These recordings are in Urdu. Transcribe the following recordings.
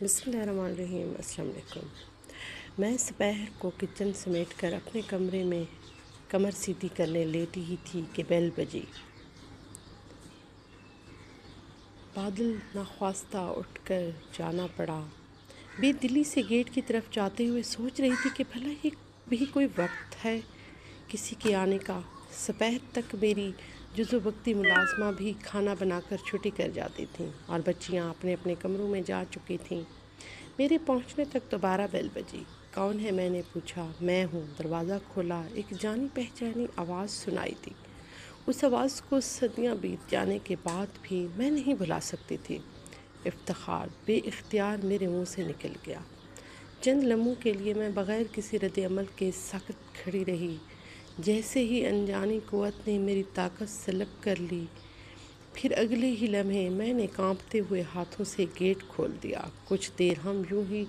بسم اللہ الرحمن الرحیم۔ السلام علیکم۔ میں دوپہر کو کچن سمیٹ کر اپنے کمرے میں کمر سیدھی کرنے لیٹی ہی تھی کہ بیل بجی۔ بادل ناخواستہ اٹھ کر جانا پڑا۔ بے دلی سے گیٹ کی طرف جاتے ہوئے سوچ رہی تھی کہ بھلا یہ بھی کوئی وقت ہے کسی کے آنے کا۔ دوپہر تک میری جزو وقتی ملازمہ بھی کھانا بنا کر چھٹی کر جاتی تھیں اور بچیاں اپنے اپنے کمروں میں جا چکی تھیں۔ میرے پہنچنے تک دوبارہ بیل بجی۔ کون ہے؟ میں نے پوچھا۔ میں ہوں۔ دروازہ کھولا، ایک جانی پہچانی آواز سنائی دی۔ اس آواز کو صدیاں بیت جانے کے بعد بھی میں نہیں بھلا سکتی تھی۔ افتخار بے اختیار میرے منہ سے نکل گیا۔ چند لمحوں کے لیے میں بغیر کسی رد عمل کے ساکت کھڑی رہی۔ جیسے ہی انجانی قوت نے میری طاقت سلب کر لی، پھر اگلے ہی لمحے میں نے کانپتے ہوئے ہاتھوں سے گیٹ کھول دیا۔ کچھ دیر ہم یوں ہی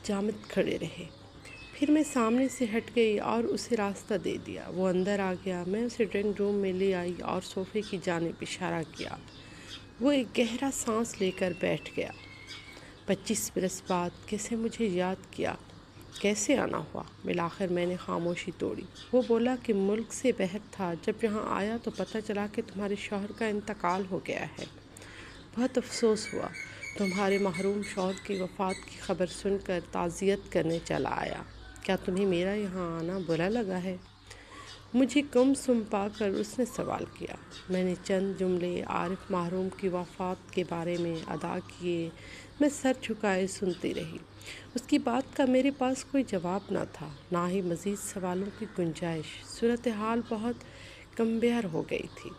جامد کھڑے رہے، پھر میں سامنے سے ہٹ گئی اور اسے راستہ دے دیا۔ وہ اندر آ گیا۔ میں اسے ڈرائنگ روم میں لے آئی اور صوفے کی جانب اشارہ کیا۔ وہ ایک گہرا سانس لے کر بیٹھ گیا۔ 25 برس بعد کیسے مجھے یاد کیا، کیسے آنا ہوا؟ بالآخر میں نے خاموشی توڑی۔ وہ بولا کہ ملک سے باہر تھا، جب یہاں آیا تو پتہ چلا کہ تمہارے شوہر کا انتقال ہو گیا ہے۔ بہت افسوس ہوا۔ تمہارے محروم شوہر کی وفات کی خبر سن کر تعزیت کرنے چلا آیا۔ کیا تمہیں میرا یہاں آنا برا لگا ہے؟ مجھے گم سم پا کر اس نے سوال کیا۔ میں نے چند جملے عارف محروم کی وفات کے بارے میں ادا کیے۔ میں سر جھکائے سنتی رہی۔ اس کی بات کا میرے پاس کوئی جواب نہ تھا، نہ ہی مزید سوالوں کی گنجائش۔ صورتحال بہت کمبہر ہو گئی تھی۔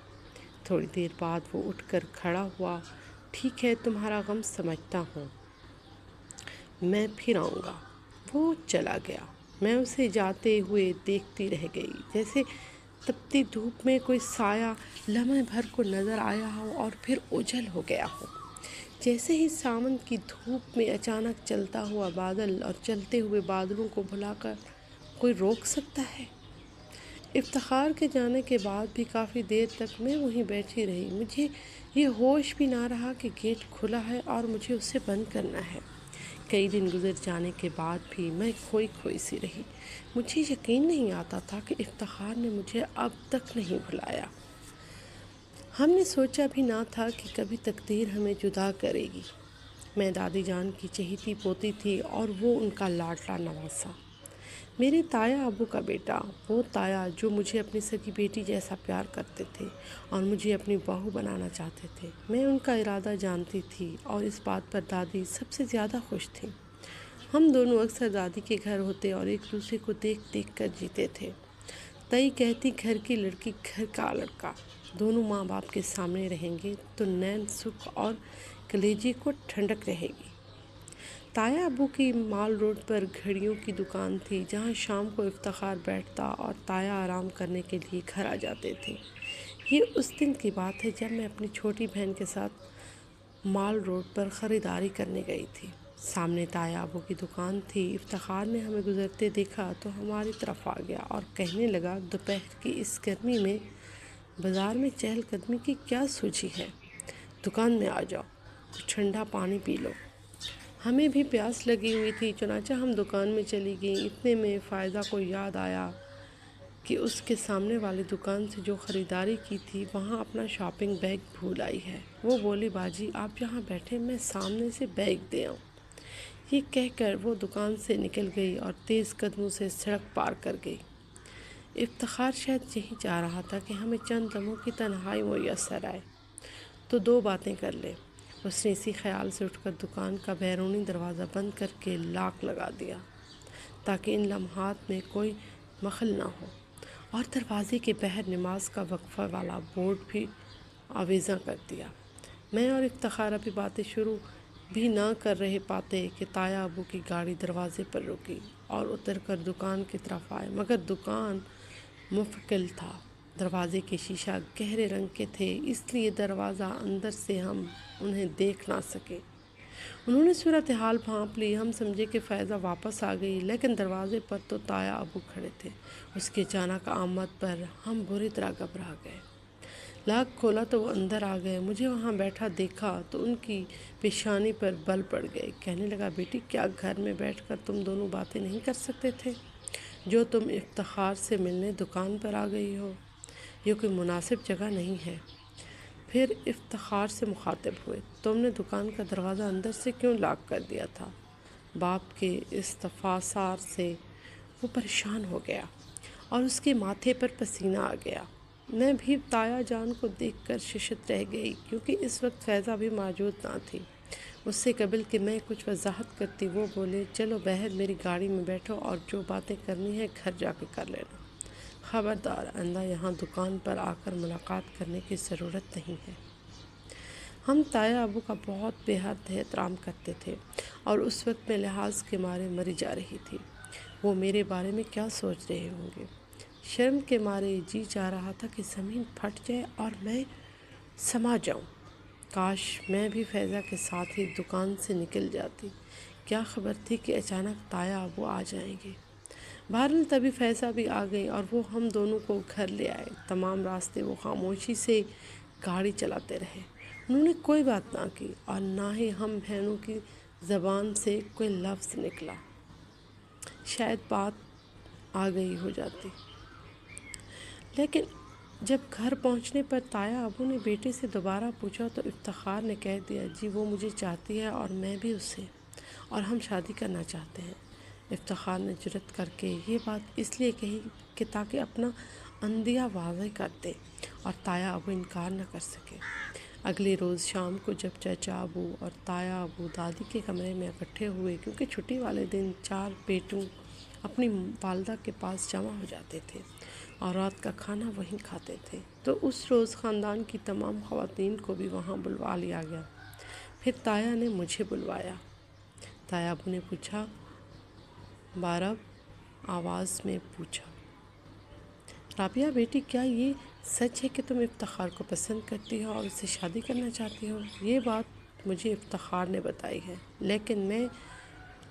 تھوڑی دیر بعد وہ اٹھ کر کھڑا ہوا۔ ٹھیک ہے، تمہارا غم سمجھتا ہوں، میں پھر آؤں گا۔ وہ چلا گیا۔ میں اسے جاتے ہوئے دیکھتی رہ گئی، جیسے تپتی دھوپ میں کوئی سایہ لمحے بھر کو نظر آیا ہو اور پھر اوجھل ہو گیا ہو۔ جیسے ہی ساون کی دھوپ میں اچانک چلتا ہوا بادل اور چلتے ہوئے بادلوں کو بھلا کر کوئی روک سکتا ہے۔ افتخار کے جانے کے بعد بھی کافی دیر تک میں وہیں بیٹھی رہی۔ مجھے یہ ہوش بھی نہ رہا کہ گیٹ کھلا ہے اور مجھے اسے بند کرنا ہے۔ کئی دن گزر جانے کے بعد بھی میں کھوئی کھوئی سی رہی۔ مجھے یقین نہیں آتا تھا کہ افتخار نے مجھے اب تک نہیں بھلایا۔ ہم نے سوچا بھی نہ تھا کہ کبھی تقدیر ہمیں جدا کرے گی۔ میں دادی جان کی چہیتی پوتی تھی اور وہ ان کا لاڈلا نواسا، میرے تایا ابو کا بیٹا۔ وہ تایا جو مجھے اپنی سگی بیٹی جیسا پیار کرتے تھے اور مجھے اپنی بہو بنانا چاہتے تھے۔ میں ان کا ارادہ جانتی تھی اور اس بات پر دادی سب سے زیادہ خوش تھیں۔ ہم دونوں اکثر دادی کے گھر ہوتے اور ایک دوسرے کو دیکھ دیکھ کر جیتے تھے۔ تئی کہتی، گھر کی لڑکی گھر کا لڑکا، دونوں ماں باپ کے سامنے رہیں گے تو نین سکھ اور کلیجے کو ٹھنڈک رہے گی۔ تایا ابو کی مال روڈ پر گھڑیوں کی دکان تھی، جہاں شام کو افتخار بیٹھتا اور تایا آرام کرنے کے لیے گھر آ جاتے تھے۔ یہ اس دن کی بات ہے جب میں اپنی چھوٹی بہن کے ساتھ مال روڈ پر خریداری کرنے گئی تھی۔ سامنے تایا ابو کی دکان تھی۔ افتخار نے ہمیں گزرتے دیکھا تو ہماری طرف آ گیا اور کہنے لگا، دوپہر کی اس گرمی میں بازار میں چہل قدمی کی کیا سوجھی ہے؟ دکان میں آ جاؤ، کچھ ٹھنڈا پانی پی لو۔ ہمیں بھی پیاس لگی ہوئی تھی، چنانچہ ہم دکان میں چلی گئیں۔ اتنے میں فائزہ کو یاد آیا کہ اس کے سامنے والی دکان سے جو خریداری کی تھی، وہاں اپنا شاپنگ بیگ بھول آئی ہے۔ وہ بولی، باجی آپ یہاں بیٹھیں، میں سامنے سے بیگ دے آؤں۔ یہ کہہ کر وہ دکان سے نکل گئی اور تیز قدموں سے سڑک پار کر گئی۔ افتخار شاید یہی چاہ رہا تھا کہ ہمیں چند لمحوں کی تنہائی میسر آئے تو دو باتیں کر لیں۔ اس نے اسی خیال سے اٹھ کر دکان کا بیرونی دروازہ بند کر کے لاک لگا دیا تاکہ ان لمحات میں کوئی مخل نہ ہو، اور دروازے کے باہر نماز کا وقفہ والا بورڈ بھی آویزاں کر دیا۔ میں اور افتخار ابھی باتیں شروع بھی نہ کر رہے پاتے کہ تایا ابو کی گاڑی دروازے پر رکی اور اتر کر دکان کی طرف آئے، مگر دکان مفقل تھا۔ دروازے کے شیشہ گہرے رنگ کے تھے، اس لیے دروازہ اندر سے ہم انہیں دیکھ نہ سکے۔ انہوں نے صورتحال بھانپ لی۔ ہم سمجھے کہ فائزہ واپس آ گئی، لیکن دروازے پر تو تایا ابو کھڑے تھے۔ اس کی اچانک آمد پر ہم بری طرح گھبرا گئے۔ لاک کھولا تو وہ اندر آ گئے۔ مجھے وہاں بیٹھا دیکھا تو ان کی پیشانی پر بل پڑ گئے۔ کہنے لگا، بیٹی کیا گھر میں بیٹھ کر تم دونوں باتیں نہیں کر سکتے تھے جو تم افتخار سے ملنے دکان پر آ گئی ہو؟ یہ کوئی مناسب جگہ نہیں ہے۔ پھر افتخار سے مخاطب ہوئے، تم نے دکان کا دروازہ اندر سے کیوں لاک کر دیا تھا؟ باپ کے استفسار سے وہ پریشان ہو گیا اور اس کے ماتھے پر پسینہ آ گیا۔ میں بھی تایا جان کو دیکھ کر ششت رہ گئی، کیونکہ اس وقت فیضہ بھی موجود نہ تھی۔ اس سے قبل کہ میں کچھ وضاحت کرتی وہ بولے، چلو بہن میری گاڑی میں بیٹھو اور جو باتیں کرنی ہے گھر جا کے کر لینا۔ خبردار، آئندہ یہاں دکان پر آ کر ملاقات کرنے کی ضرورت نہیں ہے۔ ہم تایا ابو کا بہت بے حد احترام کرتے تھے اور اس وقت میں لحاظ کے مارے مری جا رہی تھی۔ وہ میرے بارے میں کیا سوچ رہے ہوں گے؟ شرم کے مارے جی چاہ رہا تھا کہ زمین پھٹ جائے اور میں سما جاؤں۔ کاش میں بھی فیضہ کے ساتھ ہی دکان سے نکل جاتی۔ کیا خبر تھی کہ اچانک تایا ابو آ جائیں گے۔ بہرحال تبھی فیضہ بھی آ گئی اور وہ ہم دونوں کو گھر لے آئے۔ تمام راستے وہ خاموشی سے گاڑی چلاتے رہے۔ انہوں نے کوئی بات نہ کی اور نہ ہی ہم بہنوں کی زبان سے کوئی لفظ نکلا۔ شاید بات آ گئی ہو جاتی۔ لیکن جب گھر پہنچنے پر تایا ابو نے بیٹے سے دوبارہ پوچھا تو افتخار نے کہہ دیا، جی وہ مجھے چاہتی ہے اور میں بھی اسے، اور ہم شادی کرنا چاہتے ہیں۔ افتخار نے جرأت کر کے یہ بات اس لیے کہی کہ تاکہ اپنا عندیہ واضح کر دے اور تایا ابو انکار نہ کر سکے۔ اگلے روز شام کو جب چچا ابو اور تایا ابو دادی کے کمرے میں اکٹھے ہوئے، کیونکہ چھٹی والے دن 4 بیٹوں اپنی والدہ کے پاس جمع ہو جاتے تھے اور رات کا کھانا وہیں کھاتے تھے، تو اس روز خاندان کی تمام خواتین کو بھی وہاں بلوا لیا گیا۔ پھر تایا نے مجھے بلوایا۔ تایا ابو نے پوچھا، بارب آواز میں پوچھا، رابعہ بیٹی کیا یہ سچ ہے کہ تم افتخار کو پسند کرتی ہو اور اس سے شادی کرنا چاہتی ہو؟ یہ بات مجھے افتخار نے بتائی ہے، لیکن میں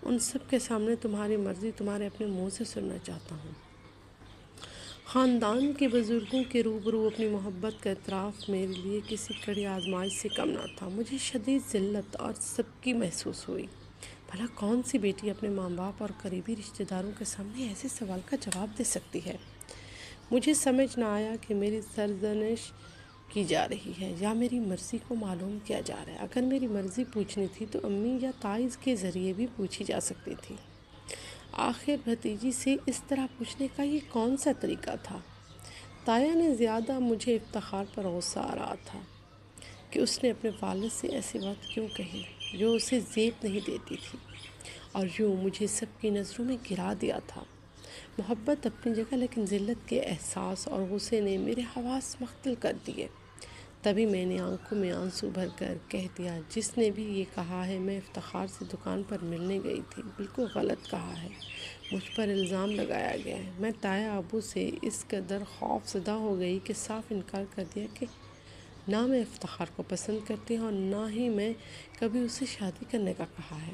ان سب کے سامنے تمہاری مرضی تمہارے اپنے منہ سے سننا چاہتا ہوں۔ خاندان کے بزرگوں کے روبرو اپنی محبت کا اعتراف میرے لیے کسی کڑی آزمائش سے کم نہ تھا۔ مجھے شدید ذلت اور سبکی محسوس ہوئی۔ بھلا کون سی بیٹی اپنے ماں باپ اور قریبی رشتہ داروں کے سامنے ایسے سوال کا جواب دے سکتی ہے؟ مجھے سمجھ نہ آیا کہ میری سرزنش کی جا رہی ہے یا میری مرضی کو معلوم کیا جا رہا ہے۔ اگر میری مرضی پوچھنی تھی تو امی یا تائز کے ذریعے بھی پوچھی جا سکتی تھی۔ آخر بھتیجی سے اس طرح پوچھنے کا یہ کون سا طریقہ تھا؟ تایا نے زیادہ مجھے افتخار پر غصہ آ رہا تھا کہ اس نے اپنے والد سے ایسی بات کیوں کہی جو اسے زیب نہیں دیتی تھی، اور یوں مجھے سب کی نظروں میں گرا دیا تھا۔ محبت اپنی جگہ، لیکن ذلت کے احساس اور غصے نے میرے حواس مختل کر دیے۔ تبھی میں نے آنکھوں میں آنسو بھر کر کہہ دیا، جس نے بھی یہ کہا ہے میں افتخار سے دکان پر ملنے گئی تھی، بالکل غلط کہا ہے۔ مجھ پر الزام لگایا گیا ہے۔ میں تایا ابو سے اس قدر خوف زدہ ہو گئی کہ صاف انکار کر دیا کہ نہ میں افتخار کو پسند کرتی ہوں اور نہ ہی میں کبھی اسے شادی کرنے کا کہا ہے۔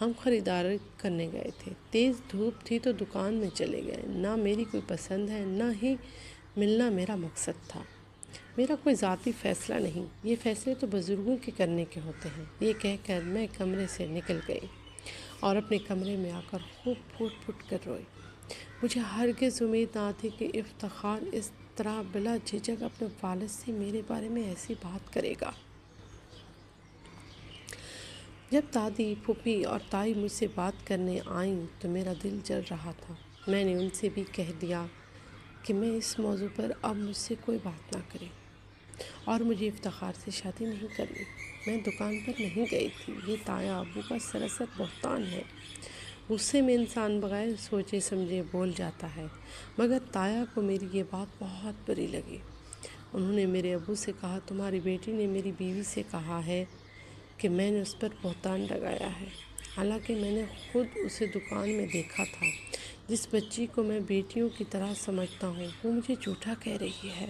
ہم خریداری کرنے گئے تھے، تیز دھوپ تھی تو دکان میں چلے گئے۔ نہ میری کوئی پسند ہے، نہ ہی ملنا میرا مقصد تھا۔ میرا کوئی ذاتی فیصلہ نہیں، یہ فیصلے تو بزرگوں کے کرنے کے ہوتے ہیں۔ یہ کہہ کر میں کمرے سے نکل گئی اور اپنے کمرے میں آ کر خوب پھوٹ پھوٹ کر روئی۔ مجھے ہرگز امید نہ تھی کہ افتخار اس طرح بلا جھجک اپنے والد سے میرے بارے میں ایسی بات کرے گا۔ جب دادی، پھوپھی اور تائی مجھ سے بات کرنے آئیں تو میرا دل جل رہا تھا۔ میں نے ان سے بھی کہہ دیا کہ میں اس موضوع پر اب مجھ سے کوئی بات نہ کریں اور مجھے افتخار سے شادی نہیں کرنی۔ میں دکان پر نہیں گئی تھی۔ یہ تایا ابو کا سراسر بہتان ہے۔ غصے میں انسان بغیر سوچے سمجھے بول جاتا ہے، مگر تایا کو میری یہ بات بہت بری لگی۔ انہوں نے میرے ابو سے کہا، تمہاری بیٹی نے میری بیوی سے کہا ہے کہ میں نے اس پر بہتان لگایا ہے، حالانکہ میں نے خود اسے دکان میں دیکھا تھا۔ جس بچی کو میں بیٹیوں کی طرح سمجھتا ہوں وہ مجھے جھوٹا کہہ رہی ہے۔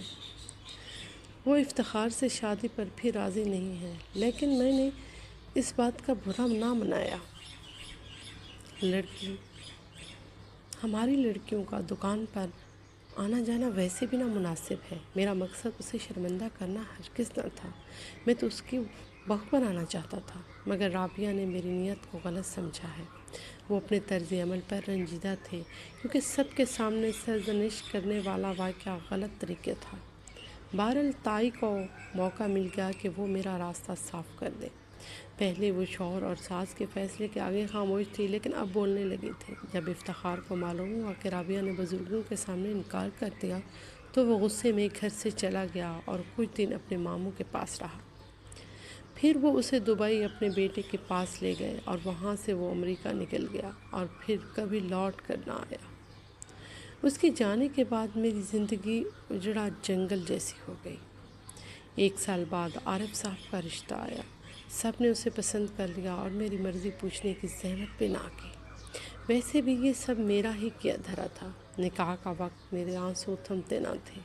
وہ افتخار سے شادی پر بھی راضی نہیں ہے، لیکن میں نے اس بات کا برا نہ منایا۔ ہماری لڑکیوں کا دکان پر آنا جانا ویسے بھی نامناسب ہے۔ میرا مقصد اسے شرمندہ کرنا ہرگز نہ تھا، میں تو اس کی بہو بنانا چاہتا تھا، مگر رابعہ نے میری نیت کو غلط سمجھا ہے۔ وہ اپنے طرز عمل پر رنجیدہ تھے، کیونکہ سب کے سامنے سرزنش کرنے والا واقعہ غلط طریقے تھا۔ بہرحال تائی کو موقع مل گیا کہ وہ میرا راستہ صاف کر دے۔ پہلے وہ شوہر اور ساس کے فیصلے کے آگے خاموش تھی، لیکن اب بولنے لگی تھی۔ جب افتخار کو معلوم ہوا کہ رابعہ نے بزرگوں کے سامنے انکار کر دیا تو وہ غصے میں گھر سے چلا گیا اور کچھ دن اپنے ماموں کے پاس رہا۔ پھر وہ اسے دبئی اپنے بیٹے کے پاس لے گئے اور وہاں سے وہ امریکہ نکل گیا اور پھر کبھی لوٹ کر نہ آیا۔ اس کے جانے کے بعد میری زندگی اجڑا جنگل جیسی ہو گئی۔ 1 سال بعد عارف صاحب کا رشتہ آیا۔ سب نے اسے پسند کر لیا اور میری مرضی پوچھنے کی زحمت بھی نہ کی۔ ویسے بھی یہ سب میرا ہی کیا دھرا تھا۔ نکاح کا وقت میرے آنسو تھمتے نہ تھے۔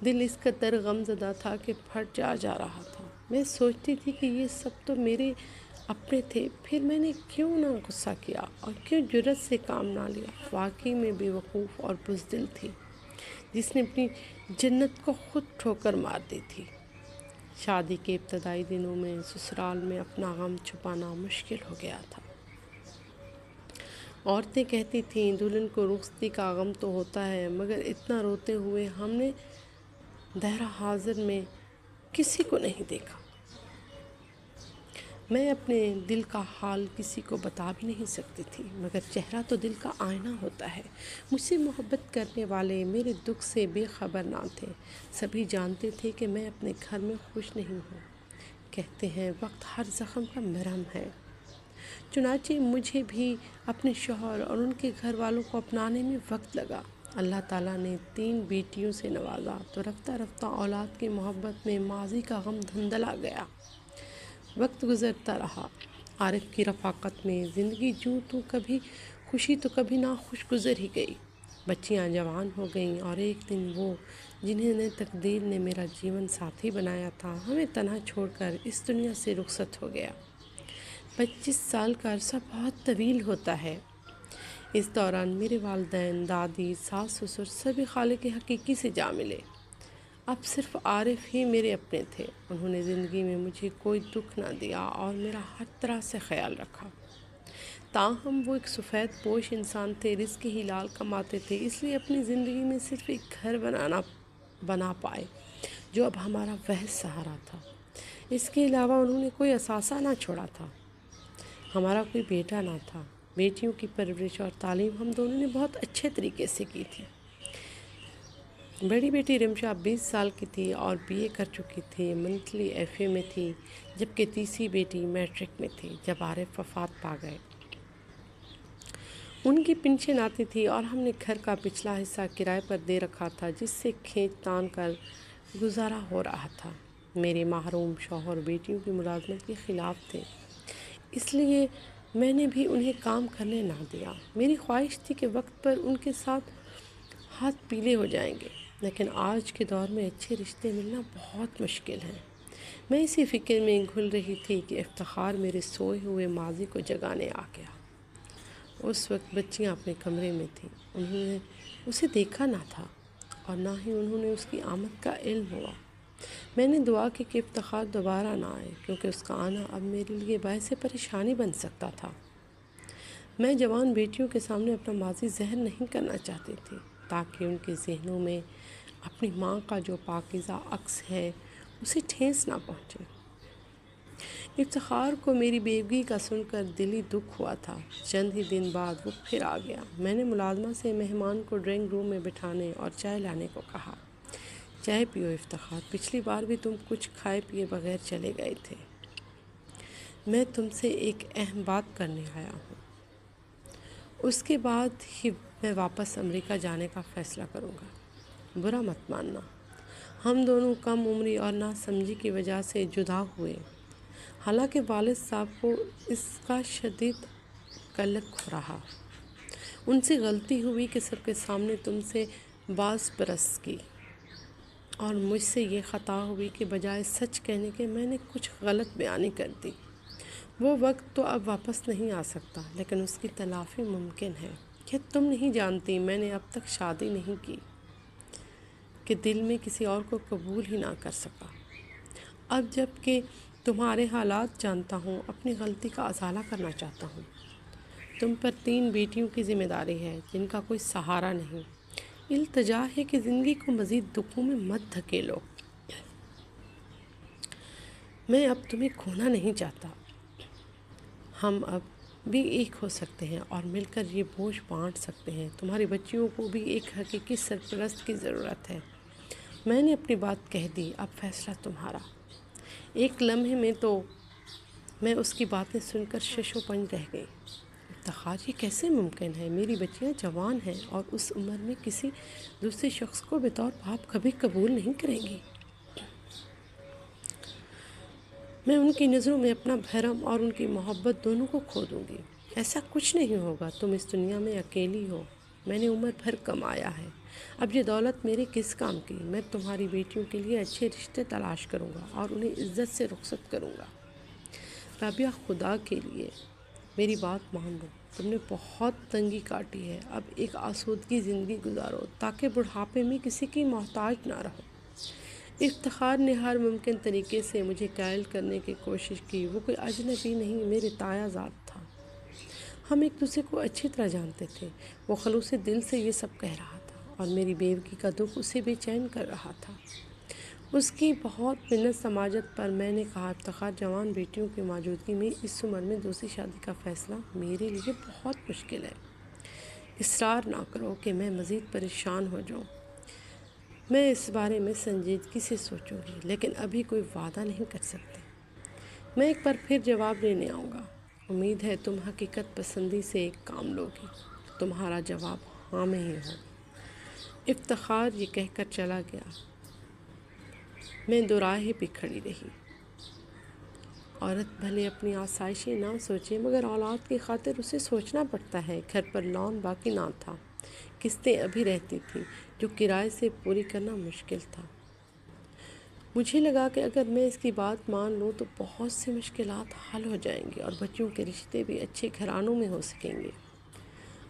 دل اس قدر غم زدہ تھا کہ پھٹ جا رہا تھا۔ میں سوچتی تھی کہ یہ سب تو میرے اپنے تھے، پھر میں نے کیوں نہ غصہ کیا اور کیوں جرأت سے کام نہ لیا۔ واقعی میں بے وقوف اور بزدل تھی، جس نے اپنی جنت کو خود ٹھوکر مار دی تھی۔ شادی کے ابتدائی دنوں میں سسرال میں اپنا غم چھپانا مشکل ہو گیا تھا۔ عورتیں کہتی تھیں دلہن کو رخصتی کا غم تو ہوتا ہے، مگر اتنا روتے ہوئے ہم نے دہرہ حاضر میں کسی کو نہیں دیکھا۔ میں اپنے دل کا حال کسی کو بتا بھی نہیں سکتی تھی، مگر چہرہ تو دل کا آئینہ ہوتا ہے۔ مجھ سے محبت کرنے والے میرے دکھ سے بے خبر نہ تھے۔ سبھی جانتے تھے کہ میں اپنے گھر میں خوش نہیں ہوں۔ کہتے ہیں وقت ہر زخم کا مرہم ہے۔ چنانچہ مجھے بھی اپنے شوہر اور ان کے گھر والوں کو اپنانے میں وقت لگا۔ اللہ تعالیٰ نے 3 بیٹیوں سے نوازا تو رفتہ رفتہ اولاد کی محبت میں ماضی کا غم دھندلا گیا۔ وقت گزرتا رہا۔ عارف کی رفاقت میں زندگی تو کبھی خوشی تو کبھی ناخوش گزر ہی گئی۔ بچیاں جوان ہو گئیں اور ایک دن وہ جنہیں تقدیر نے میرا جیون ساتھی بنایا تھا، ہمیں تنہا چھوڑ کر اس دنیا سے رخصت ہو گیا۔ 25 سال کا عرصہ بہت طویل ہوتا ہے۔ اس دوران میرے والدین، دادی، ساس، سسر سبھی خالق حقیقی سے جا ملے۔ اب صرف عارف ہی میرے اپنے تھے۔ انہوں نے زندگی میں مجھے کوئی دکھ نہ دیا اور میرا ہر طرح سے خیال رکھا۔ تاہم وہ ایک سفید پوش انسان تھے، رزق ہی حلال کماتے تھے، اس لیے اپنی زندگی میں صرف ایک گھر بنا پائے جو اب ہمارا محض سہارا تھا۔ اس کے علاوہ انہوں نے کوئی اثاثہ نہ چھوڑا تھا۔ ہمارا کوئی بیٹا نہ تھا۔ بیٹیوں کی پرورش اور تعلیم ہم دونوں نے بہت اچھے طریقے سے کی تھی۔ بڑی بیٹی رمشا 20 سال کی تھی اور BA کر چکی تھی، منتھلی FA میں تھی، جبکہ تیسری بیٹی میٹرک میں تھی جب عارف وفات پا گئے۔ ان کی پنشن آتی تھی اور ہم نے گھر کا پچھلا حصہ کرائے پر دے رکھا تھا، جس سے کھینچ تان کر گزارا ہو رہا تھا۔ میرے محروم شوہر بیٹیوں کی ملازمت کے خلاف تھے، اس لیے میں نے بھی انہیں کام کرنے نہ دیا۔ میری خواہش تھی کہ وقت پر ان کے ساتھ ہاتھ پیلے ہو جائیں گے، لیکن آج کے دور میں اچھے رشتے ملنا بہت مشکل ہے۔ میں اسی فکر میں گھل رہی تھی کہ افتخار میرے سوئے ہوئے ماضی کو جگانے آ گیا۔ اس وقت بچیاں اپنے کمرے میں تھیں۔ انہوں نے اسے دیکھا نہ تھا اور نہ ہی انہوں نے اس کی آمد کا علم ہوا۔ میں نے دعا کی کہ افتخار دوبارہ نہ آئے، کیونکہ اس کا آنا اب میرے لیے باعث پریشانی بن سکتا تھا۔ میں جوان بیٹیوں کے سامنے اپنا ماضی ظاہر نہیں کرنا چاہتی تھی، تاکہ ان کے ذہنوں میں اپنی ماں کا جو پاکیزہ عکس ہے اسے ٹھیس نہ پہنچے۔ افتخار کو میری بیوگی کا سن کر دلی دکھ ہوا تھا۔ چند ہی دن بعد وہ پھر آ گیا۔ میں نے ملازمہ سے مہمان کو ڈرائنگ روم میں بٹھانے اور چائے لانے کو کہا۔ چائے پیو افتخار، پچھلی بار بھی تم کچھ کھائے پیے بغیر چلے گئے تھے۔ میں تم سے ایک اہم بات کرنے آیا ہوں۔ اس کے بعد ہی میں واپس امریکہ جانے کا فیصلہ کروں گا۔ برا مت ماننا، ہم دونوں کم عمری اور ناسمجھی کی وجہ سے جدا ہوئے۔ حالانکہ والد صاحب کو اس کا شدید قلق ہو رہا۔ ان سے غلطی ہوئی کہ سب کے سامنے تم سے باز پرست کی، اور مجھ سے یہ خطا ہوئی کہ بجائے سچ کہنے کے میں نے کچھ غلط بیانی کر دی۔ وہ وقت تو اب واپس نہیں آ سکتا، لیکن اس کی تلافی ممکن ہے۔ کیا تم نہیں جانتی میں نے اب تک شادی نہیں کی؟ کہ دل میں کسی اور کو قبول ہی نہ کر سکا۔ اب جب کہ تمہارے حالات جانتا ہوں، اپنی غلطی کا ازالہ کرنا چاہتا ہوں۔ تم پر 3 بیٹیوں کی ذمہ داری ہے جن کا کوئی سہارا نہیں۔ التجا ہے کہ زندگی کو مزید دکھوں میں مت دھکیلو۔ میں اب تمہیں کھونا نہیں چاہتا۔ ہم اب بھی ایک ہو سکتے ہیں اور مل کر یہ بوجھ بانٹ سکتے ہیں۔ تمہاری بچیوں کو بھی ایک حقیقی سرپرست کی ضرورت ہے۔ میں نے اپنی بات کہہ دی، اب فیصلہ تمہارا۔ ایک لمحے میں تو میں اس کی باتیں سن کر شش و پنج رہ گئی۔ افتخار، یہ کیسے ممکن ہے؟ میری بچیاں جوان ہیں اور اس عمر میں کسی دوسرے شخص کو بطور باپ کبھی قبول نہیں کریں گی۔ میں ان کی نظروں میں اپنا بھرم اور ان کی محبت دونوں کو کھو دوں گی۔ ایسا کچھ نہیں ہوگا، تم اس دنیا میں اکیلی ہو۔ میں نے عمر بھر کمایا ہے، اب یہ دولت میرے کس کام کی؟ میں تمہاری بیٹیوں کے لیے اچھے رشتے تلاش کروں گا اور انہیں عزت سے رخصت کروں گا۔ رابعہ، خدا کے لیے میری بات مان لو۔ تم نے بہت تنگی کاٹی ہے، اب ایک آسودگی زندگی گزارو تاکہ بڑھاپے میں کسی کی محتاج نہ رہو۔ افتخار نے ہر ممکن طریقے سے مجھے قائل کرنے کی کوشش کی۔ وہ کوئی اجنبی نہیں، میرے تایا زاد تھا۔ ہم ایک دوسرے کو اچھی طرح جانتے تھے۔ وہ خلوص دل سے یہ سب کہہ رہا تھا اور میری بیوگی کا دکھ اسے بے چین کر رہا تھا۔ اس کی بہت منت سماجت پر میں نے کہا، افتخار، جوان بیٹیوں کی موجودگی میں اس عمر میں دوسری شادی کا فیصلہ میرے لیے بہت مشکل ہے۔ اصرار نہ کرو کہ میں مزید پریشان ہو جاؤں۔ میں اس بارے میں سنجیدگی سے سوچوں گی، لیکن ابھی کوئی وعدہ نہیں کر سکتی۔ میں ایک بار پھر جواب لینے آؤں گا۔ امید ہے تم حقیقت پسندی سے ایک کام لوگی۔ تمہارا جواب ہاں میں ہی ہوگا۔ افتخار یہ کہہ کر چلا گیا۔ میں دوراہے پہ کھڑی رہی۔ عورت بھلے اپنی آسائشیں نہ سوچے، مگر اولاد کی خاطر اسے سوچنا پڑتا ہے۔ گھر پر لون باقی نہ تھا، قسطیں ابھی رہتی تھیں جو کرائے سے پوری کرنا مشکل تھا۔ مجھے لگا کہ اگر میں اس کی بات مان لوں تو بہت سی مشکلات حل ہو جائیں گی اور بچوں کے رشتے بھی اچھے گھرانوں میں ہو سکیں گے۔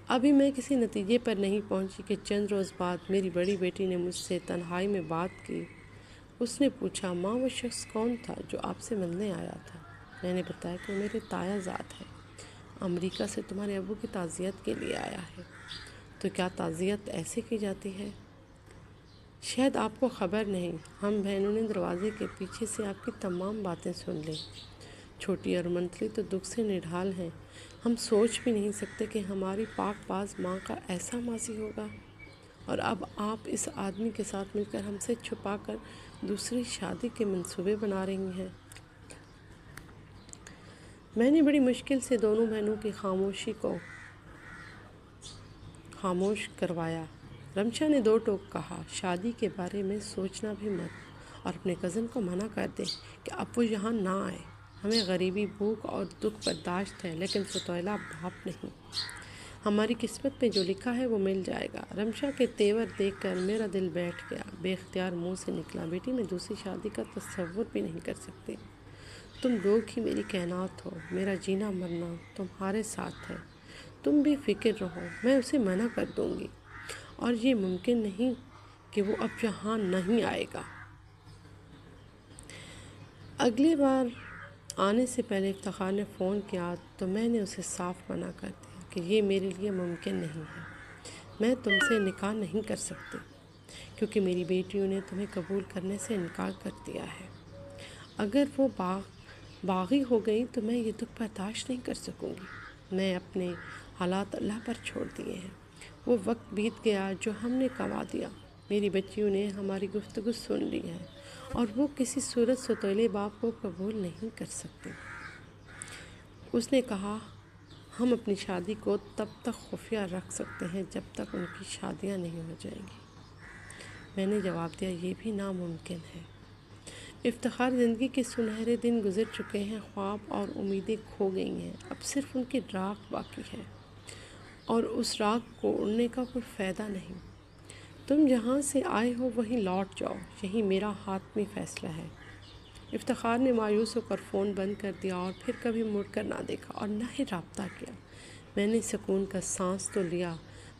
ابھی میں کسی نتیجے پر نہیں پہنچی کہ چند روز بعد میری بڑی بیٹی نے مجھ سے تنہائی میں بات کی۔ اس نے پوچھا، ماں، وہ شخص کون تھا جو آپ سے ملنے آیا تھا؟ میں نے بتایا کہ وہ میرے تایا زاد ہے، امریکہ سے تمہارے ابو کی تعزیت کے لیے آیا ہے۔ تو کیا تعزیت ایسے کی جاتی ہے؟ شاید آپ کو خبر نہیں۔ ہم بہنوں نے دروازے کے پیچھے سے آپ کی تمام باتیں سن لیں۔ چھوٹی اور منتلی تو دکھ سے نڈھال ہیں۔ ہم سوچ بھی نہیں سکتے کہ ہماری پاک باز ماں کا ایسا ماضی ہوگا، اور اب آپ اس آدمی کے ساتھ مل کر ہم سے چھپا کر دوسری شادی کے منصوبے بنا رہی ہیں۔ میں نے بڑی مشکل سے دونوں بہنوں کی خاموشی کو خاموش کروایا۔ رمشا نے 2 ٹوک کہا، شادی کے بارے میں سوچنا بھی مت، اور اپنے کزن کو منع کر دیں کہ اب وہ یہاں نہ آئے۔ ہمیں غریبی، بھوک اور دکھ برداشت ہے، لیکن سوتیلا باپ نہیں۔ ہماری قسمت میں جو لکھا ہے وہ مل جائے گا۔ رمشا کے تیور دیکھ کر میرا دل بیٹھ گیا۔ بے اختیار منہ سے نکلا، بیٹی، میں دوسری شادی کا تصور بھی نہیں کر سکتی۔ تم لوگ ہی میری کائنات ہو، میرا جینا مرنا تمہارے ساتھ ہے۔ تم بھی فکر رہو، میں اسے منع کر دوں گی، اور یہ ممکن نہیں کہ وہ اب یہاں نہیں آئے گا۔ اگلی بار آنے سے پہلے افتخار نے فون کیا تو میں نے اسے صاف منع کر دیا کہ یہ میرے لیے ممکن نہیں ہے۔ میں تم سے نکاح نہیں کر سکتی کیونکہ میری بیٹیوں نے تمہیں قبول کرنے سے انکار کر دیا ہے۔ اگر وہ باغی ہو گئی تو میں یہ دکھ برداشت نہیں کر سکوں گی۔ میں اپنے حالات اللہ پر چھوڑ دیے ہیں۔ وہ وقت بیت گیا جو ہم نے گنوا دیا۔ میری بچیوں نے ہماری گفتگو سن لی ہے اور وہ کسی صورت سوتیلے باپ کو قبول نہیں کر سکتی۔ اس نے کہا، ہم اپنی شادی کو تب تک خفیہ رکھ سکتے ہیں جب تک ان کی شادیاں نہیں ہو جائیں گی۔ میں نے جواب دیا، یہ بھی ناممکن ہے۔ افتخار، زندگی کے سنہرے دن گزر چکے ہیں، خواب اور امیدیں کھو گئی ہیں، اب صرف ان کی راکھ باقی ہے، اور اس راکھ کو اڑنے کا کوئی فائدہ نہیں۔ تم جہاں سے آئے ہو وہیں لوٹ جاؤ، یہی میرا حتمی فیصلہ ہے۔ افتخار نے مایوس ہو کر فون بند کر دیا اور پھر کبھی مڑ کر نہ دیکھا اور نہ ہی رابطہ کیا۔ میں نے سکون کا سانس تو لیا،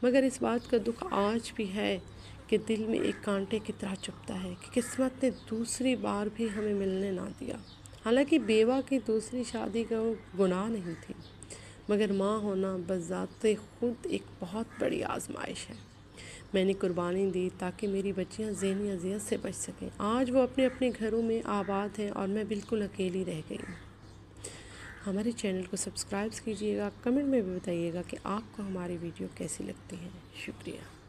مگر اس بات کا دکھ آج بھی ہے کہ دل میں ایک کانٹے کی طرح چبھتا ہے کہ قسمت نے دوسری بار بھی ہمیں ملنے نہ دیا۔ حالانکہ بیوہ کی دوسری شادی کا وہ گناہ نہیں تھی، مگر ماں ہونا بذات خود ایک بہت بڑی آزمائش ہے۔ میں نے قربانی دی تاکہ میری بچیاں ذہنی اذیت سے بچ سکیں۔ آج وہ اپنے اپنے گھروں میں آباد ہیں اور میں بالکل اکیلی رہ گئی ہوں۔ ہمارے چینل کو سبسکرائب کیجیے گا، کمنٹ میں بھی بتائیے گا کہ آپ کو ہماری ویڈیو کیسی لگتی ہیں۔ شکریہ۔